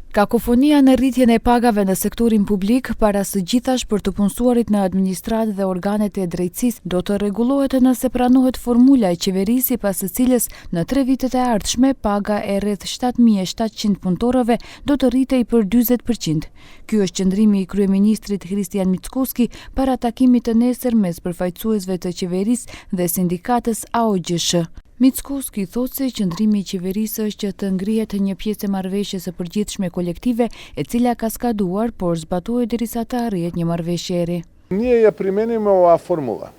Какофонија на ритје на пагаве на секторин публик пара се gjithаш për të punësuarit në administratë dhe organet e drejtësisë do të rregullohet në se pranohet formula e qeverisë pas së cilës në 3 vitet e ardhshme paga e rreth 7700 punëtorëve do të rritej për 40%. Ky është qëndrimi i kryeministrit Kristian Mickoski para takimit të nesër mes përfaqësuesve të qeverisë dhe sindikatës AOGSH. Mickoski thotë se qëndrimi i qeverisë është që të ngrihet një pjesë e marrëveshjes së përgjithshme kolektive, e cila ka skaduar, por zbatohet derisa të arrihet një marrëveshje e re. Ние ја примениме оваа формула.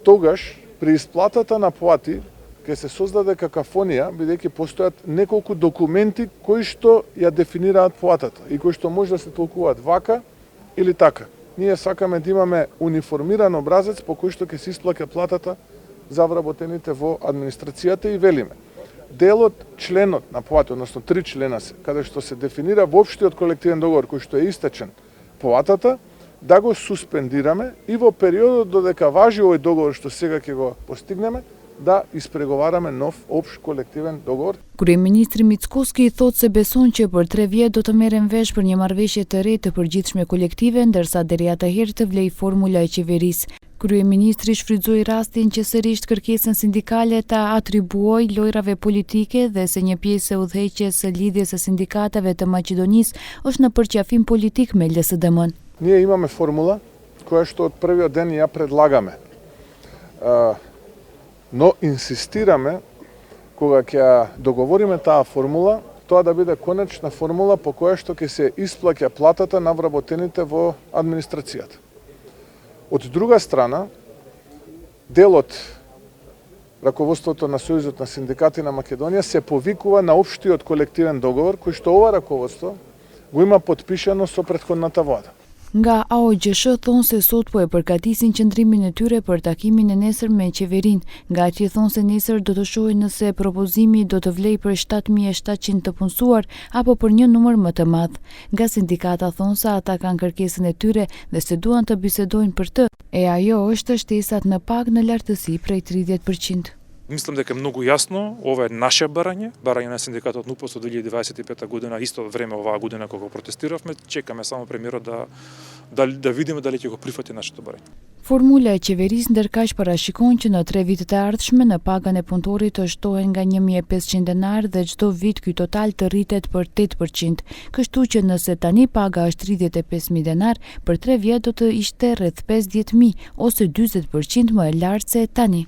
Тогаш при исплатата на плати ќе се создаде какафонија, бидејќи постојат неколку документи кои што ја дефинираат платата и кои што може да се толкуваат вака или така. Ние сакаме да имаме униформиран образец по кој што ќе се исплаќа платата за вработените во администрацијата и велиме. Делот, членот на плата, односно 3 члена се, каде што се дефинира воопштиот колективен договор кој што е истечен платата, да го суспендираме и во периодот додека важи овој договор што сега ќе го постигнеме, да испреговараме нов општ колективен договор. Kryeministri Mickoski thotë se beson që për 3 vjet do të merren vesh për një marrëveshje të re të përgjithshme kolektive, ndërsa deri atëherë të vlej formula e qeverisë. Kryeministri shfrytëzoi rastin që sërish kërkesën sindikale ta atribuoi lojrave politike dhe se një pjesë e udhëheqjes së lidhjes së sindikatave të Maqedonisë është në përqafim politik me LSDM-n. Ние имаме формула која што од првиот ден ја предлагаме. Но инсистираме кога ќе договориме таа формула, тоа да биде конечна формула по која што ќе се исплаќа платата на вработените во администрацијата. Од друга страна, делот раководството на Сојузот на синдикати на Македонија се повикува на општиот колективен договор кој што ова раководство го има подпишано со претходната влада. Nga AOGSH thonë se sot po e përgatisin qëndrimin e tyre për takimin e nesër me qeverinë, nga që thonë se nesër do të shohin nëse propozimi do të vlej për 7700 të punësuar apo për një numër më të madh. Nga sindikata thonë se ata kanë kërkesën e tyre dhe se duan të bisedojnë për të, e ajo është shtesat në pagë në lartësi prej 30%. Мислам дека многу јасно, ова е наше барање на синдикатот НУПОС од 2025 година, исто време оваа година кога протестиравме, чекаме само премиерот да видиме дали ќе го прифати нашето барање. Formula e qeverisë ndërkaq parashikon që në 3 vitet e ardhshme në pagën e punëtorit të shtohen nga 1500 denar dhe çdo vit ky total të rritet për 8%. Kështu që nëse tani paga është 35000 denar, për 3 vjet do të ishte rreth 50000 ose 40% më e lartë se tani.